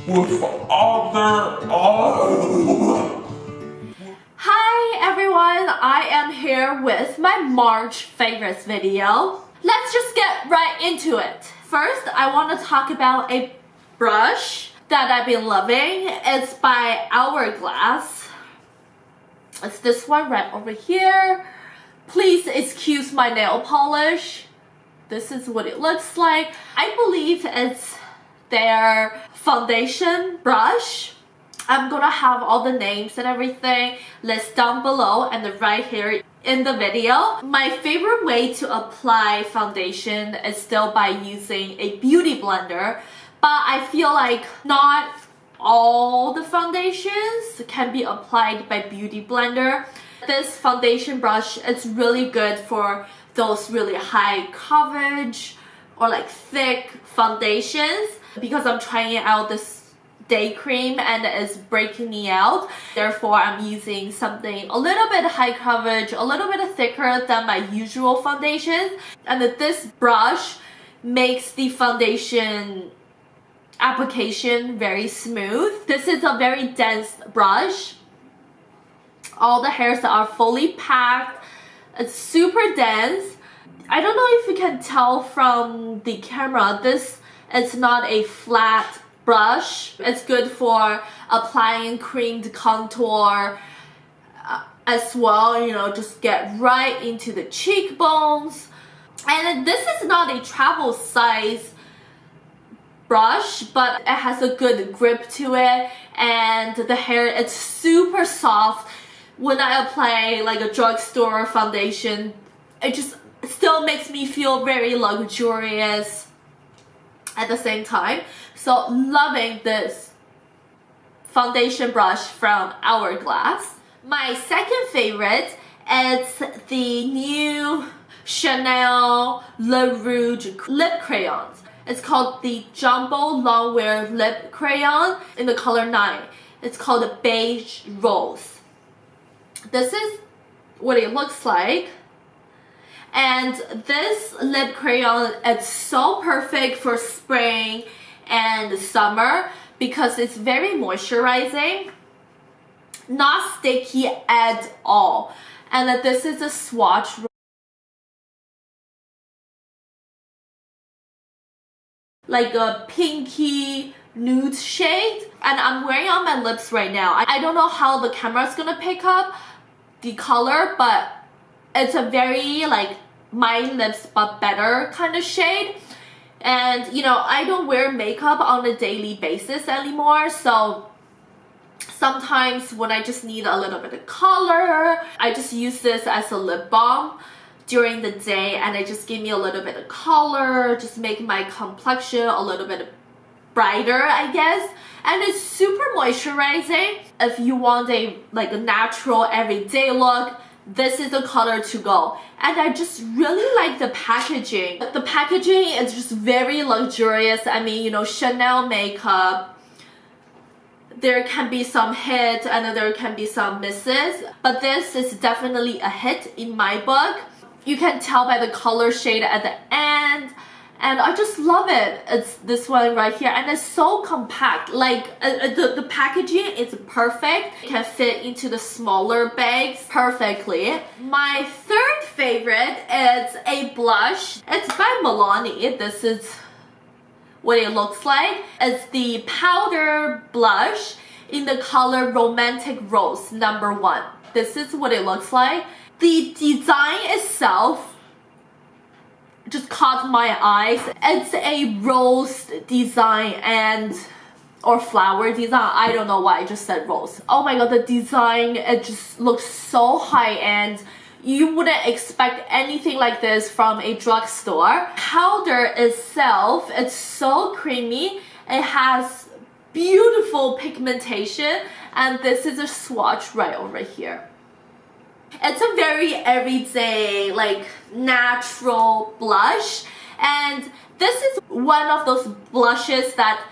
with other. Hi everyone, I am here with my March favorites video. Let's just get right into it. First, I want to talk about a brush that I've been loving. It's by Hourglass. It's this one right over here. Please excuse my nail polish. This is what it looks like. I believe it's their foundation brush. I'm gonna have all the names and everything listed down below and right here in the video. My favorite way to apply foundation is still by using a beauty blender, but I feel like not all the foundations can be applied by beauty blender. This foundation brush is really good for those really high coverage or like thick foundations because I'm trying out this day cream and it's breaking me out. Therefore, I'm using something a little bit high coverage, a little bit thicker than my usual foundations. And this brush makes the foundation application very smooth. This is a very dense brush. All the hairs are fully packed. It's super dense. I don't know if you can tell from the camera, this is not a flat brush. It's good for applying creamed contour as well, you know, just get right into the cheekbones. And this is not a travel size brush, but it has a good grip to it and the hair is super soft. When I apply like a drugstore foundation, it just still makes me feel very luxurious at the same time. So loving this foundation brush from Hourglass. My second favorite is the new Chanel Le Rouge lip crayons. It's called the Jumbo Longwear Lip Crayon in the color 9. It's called the Beige Rose. This is what it looks like. And this lip crayon is so perfect for spring and summer because it's very moisturizing, not sticky at all. And this is a swatch like a pinky nude shade, and I'm wearing on my lips right now. I don't know how the camera is gonna pick up the color, but it's a very like my lips but better kind of shade. And you know, I don't wear makeup on a daily basis anymore, so sometimes when I just need a little bit of color, I just use this as a lip balm during the day, and it just give me a little bit of color, just make my complexion a little bit brighter, I guess. And it's super moisturizing. If you want a like a natural everyday look, this is the color to go. And I just really like the packaging. The packaging is just very luxurious. I mean, you know, Chanel makeup, there can be some hits and there can be some misses, but this is definitely a hit in my book. You can tell by the color shade at the end, and I just love it. It's this one right here, and it's so compact. Like the packaging is perfect. It can fit into the smaller bags perfectly. My third favorite is a blush. It's by Milani. This is what it looks like. It's the powder blush in the color Romantic Rose number 1. This is what it looks like. The design itself just caught my eyes. It's a rose design and or flower design. I don't know why I just said rose. Oh my god, the design, it just looks so high-end. You wouldn't expect anything like this from a drugstore. Powder itself, it's so creamy. It has beautiful pigmentation, and this is a swatch right over here. It's a very everyday, like natural blush, and this is one of those blushes that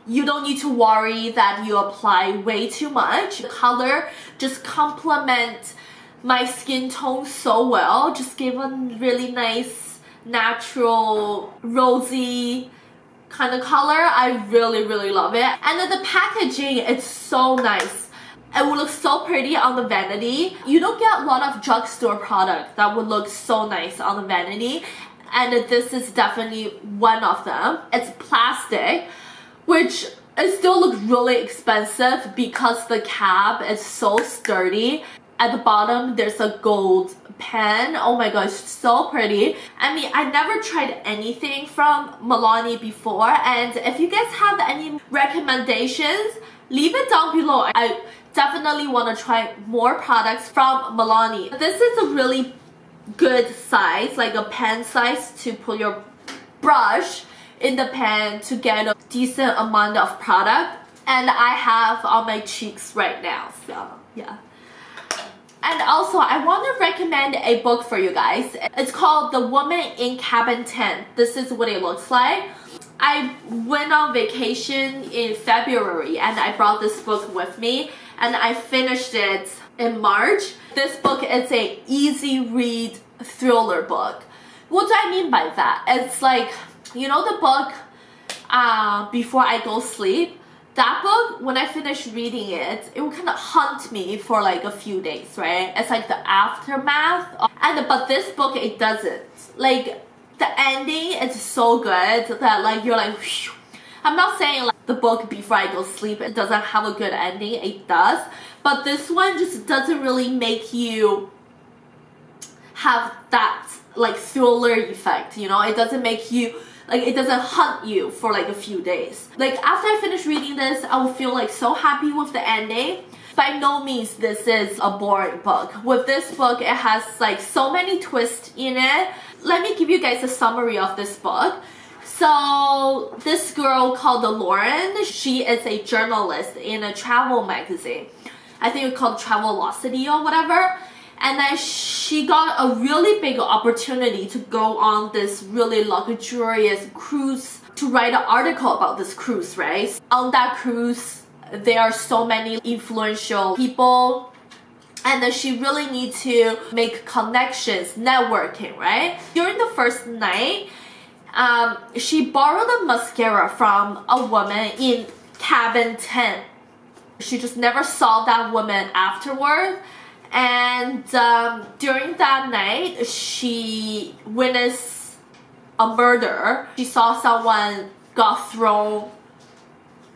you don't need to worry that you apply way too much. The color just complements my skin tone so well. Just give a really nice, natural, rosy kind of color. I really love it. And then the packaging, it's so nice. It would look so pretty on the vanity. You don't get a lot of drugstore product that would look so nice on the vanity, and this is definitely one of them. It's plastic, which it still looks really expensive because the cap is so sturdy. At the bottom, there's a gold pen. Oh my gosh, so pretty. I mean, I never tried anything from Milani before, and if you guys have any recommendations, leave it down below. I definitely want to try more products from Milani. This is a really good size, like a pen size, to put your brush in the pen to get a decent amount of product. And I have on my cheeks right now, so yeah. And also, I want to recommend a book for you guys. It's called The Woman in Cabin 10. This is what it looks like. I went on vacation in February and I brought this book with me and I finished it in March. This book is a easy read thriller book. What do I mean by that? It's like, you know the book Before I Go Sleep? That book, when I finished reading it, it would kind of haunt me for like a few days, right? It's like the aftermath. But this book, it doesn't. Like, the ending is so good that like you're like, whew. I'm not saying like the book Before I Go Sleep, it doesn't have a good ending. It does. But this one just doesn't really make you have that like thriller effect, you know? It doesn't make you, like, it doesn't haunt you for like a few days. Like, after I finish reading this, I will feel like so happy with the ending. By no means this is a boring book. With this book, it has like so many twists in it. Let me give you guys a summary of this book. So this girl called Lauren, she is a journalist in a travel magazine. I think it's called Travelocity or whatever. And then she got a really big opportunity to go on this really luxurious cruise to write an article about this cruise, right? On that cruise, there are so many influential people, and then she really needs to make connections, networking, right? During the first night, she borrowed a mascara from a woman in cabin 10. She just never saw that woman afterward. And during that night, she witnessed a murder. She saw someone got thrown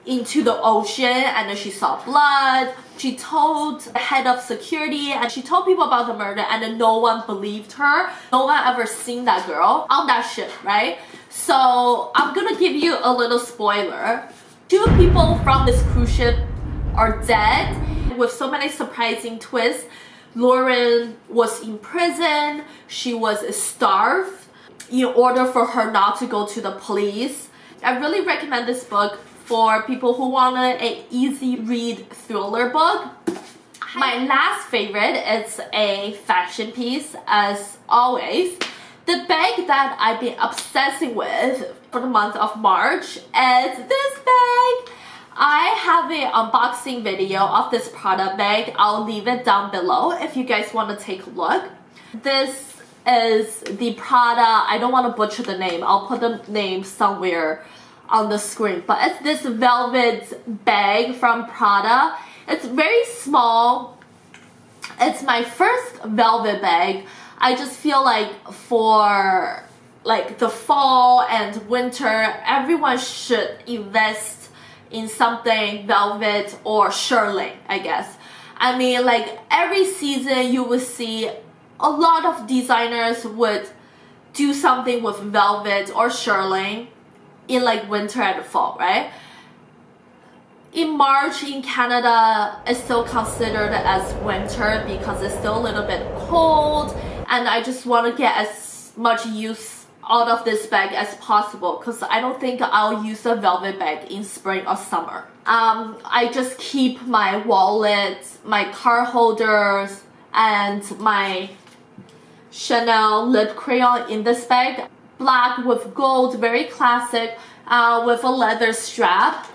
into the ocean and then she saw blood. She told the head of security and she told people about the murder, and then no one believed her. No one ever seen that girl on that ship, right? So I'm gonna give you a little spoiler. 2 people from this cruise ship are dead. With so many surprising twists, Lauren was in prison. She was starved in order for her not to go to the police. I really recommend this book for people who want an easy read thriller book. My last favorite is a fashion piece, as always. The bag that I've been obsessing with for the month of March is this bag. I have an unboxing video of this Prada bag. I'll leave it down below if you guys want to take a look. This is the Prada, I don't want to butcher the name, I'll put the name somewhere on the screen, but it's this velvet bag from Prada. It's very small. It's my first velvet bag. I just feel like for like the fall and winter, everyone should invest in something velvet or shearling, I guess. I mean, like every season you will see a lot of designers would do something with velvet or shearling in like winter and fall, right? In March in Canada, it's still considered as winter because it's still a little bit cold, and I just want to get as much use out of this bag as possible because I don't think I'll use a velvet bag in spring or summer. I just keep my wallet, my card holders, and my Chanel lip crayon in this bag. Black with gold, very classic, with a leather strap.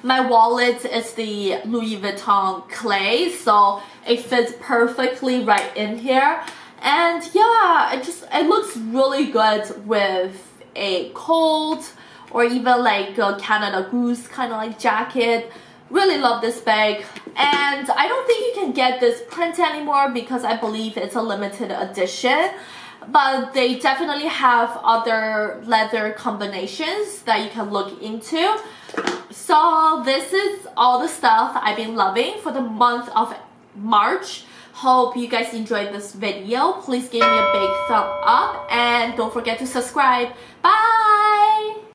My wallet is the Louis Vuitton Clay, so it fits perfectly right in here. And yeah, it looks really good with a cold or even like a Canada Goose kind of like jacket. Really love this bag, and I don't think you can get this print anymore because I believe it's a limited edition, but they definitely have other leather combinations that you can look into. So this is all the stuff I've been loving for the month of March. Hope you guys enjoyed this video. Please give me a big thumb up and don't forget to subscribe. Bye!